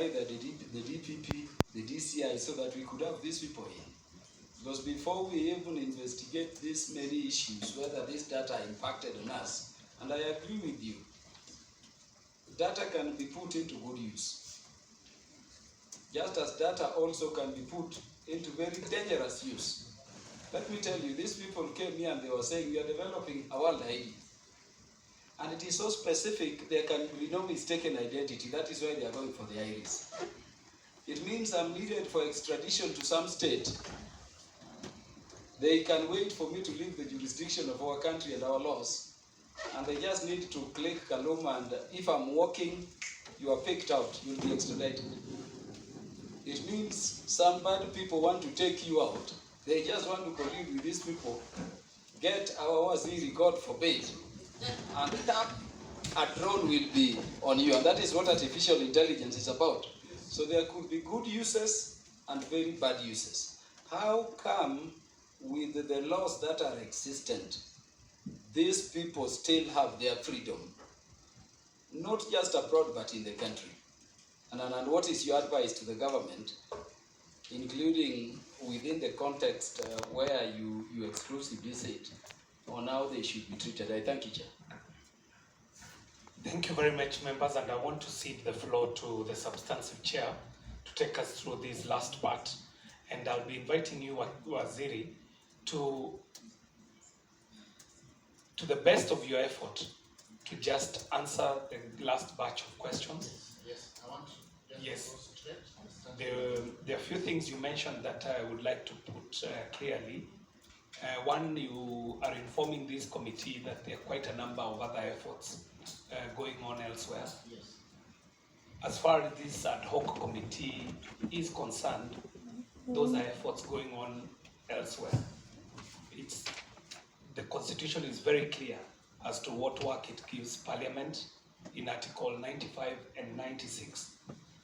either the DPP, the DCI, so that we could have these people in. Because before we even investigate these many issues, whether this data impacted on us, and I agree with you, data can be put into good use. Just as data also can be put into very dangerous use. Let me tell you, these people came here and they were saying, we are developing a world ID. And it is so specific, there can be no mistaken identity. That is why they are going for the iris. It means I'm needed for extradition to some state. They can wait for me to leave the jurisdiction of our country and our laws. And they just need to click Kaluma, and if I'm walking, you are picked out, you'll be extradited. It means some bad people want to take you out. They just want to collude with these people, get our waziri, God forbid, and a drone will be on you. And that is what artificial intelligence is about. So there could be good uses and very bad uses. How come with the laws that are existent, these people still have their freedom? Not just abroad, but in the country. And what is your advice to the government, including within the context where you exclusively said on how they should be treated? I thank you, Chair. Thank you very much, members, and I want to cede the floor to the substantive chair to take us through this last part. And I'll be inviting you, Waziri, to the best of your effort to just answer the last batch of questions. Yes, I want to. Yes. There are a few things you mentioned that I would like to put clearly. One, you are informing this committee that there are quite a number of other efforts going on elsewhere. Yes. As far as this ad hoc committee is concerned, those are efforts going on elsewhere. The Constitution is very clear as to what work it gives Parliament in Article 95 and 96.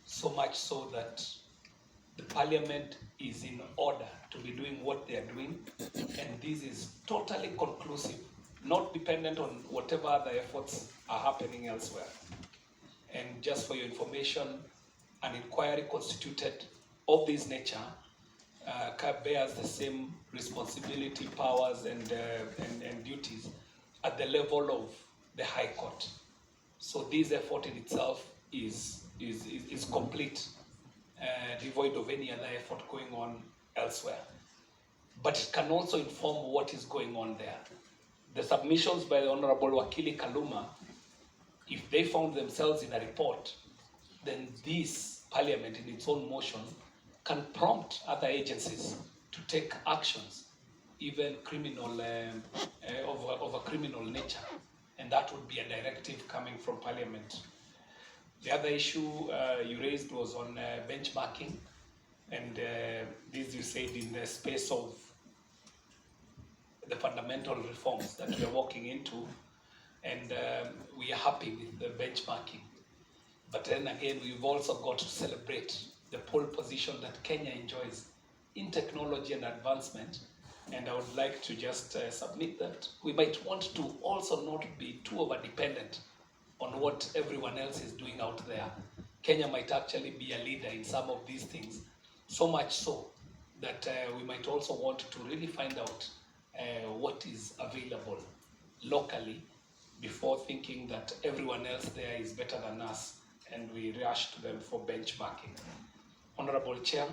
So much so that the Parliament is in order to be doing what they are doing, and this is totally conclusive, not dependent on whatever other efforts are happening elsewhere. And just for your information, an inquiry constituted of this nature bears the same responsibility, powers, and duties at the level of the High Court. So this effort in itself is complete, devoid of any other effort going on elsewhere. But it can also inform what is going on there. The submissions by the Honorable Wakili Kaluma, if they found themselves in a report, then this Parliament in its own motion can prompt other agencies to take actions, even criminal, of a criminal nature. And that would be a directive coming from Parliament. The other issue you raised was on benchmarking, and this you said in the space of the fundamental reforms that we are walking into, and we are happy with the benchmarking. But then again, we've also got to celebrate the pole position that Kenya enjoys in technology and advancement. And I would like to just submit that we might want to also not be too over-dependent on what everyone else is doing out there. Kenya might actually be a leader in some of these things, so much so that we might also want to really find out what is available locally before thinking that everyone else there is better than us and we rush to them for benchmarking. Honorable Chair,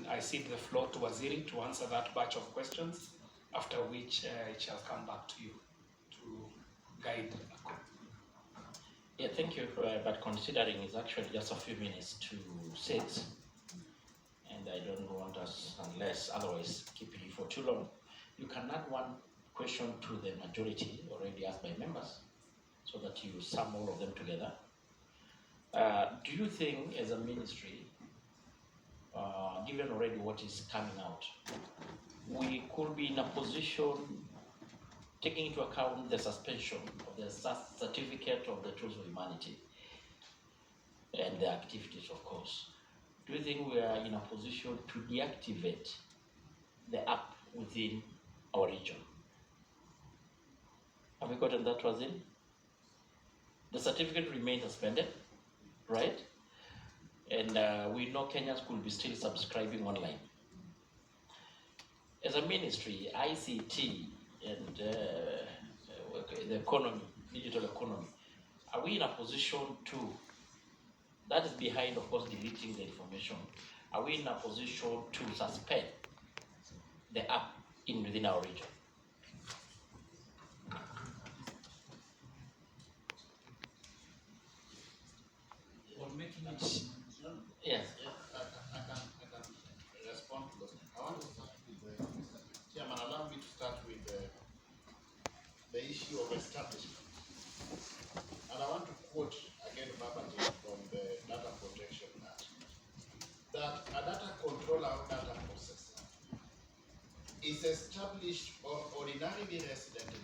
I cede the floor to Waziri to answer that batch of questions, after which it shall come back to you to guide. Yeah, thank you. But considering it's actually just a few minutes to 6, and I don't want us, unless otherwise keeping you for too long, you can add one question to the majority already asked by members, so that you sum all of them together. Do you think, as a ministry, given already what is coming out, we could be in a position, taking into account the suspension of the certificate of the Tools of Humanity and the activities, of course, do you think we are in a position to deactivate the app within our region? Have we gotten that, Waziri? The certificate remains suspended, right? And and we know Kenyans could be still subscribing online. As a ministry, ICT and the economy, digital economy, are we in a position to, that is behind, of course, deleting the information, are we in a position to suspend the app within our region? Or making it. Yes. I can respond to those. I want to start with the Chairman, allow me to start with the issue of establishment. And I want to quote again verbatim from the Data Protection Act, that a data controller or data processor is established or ordinarily resident in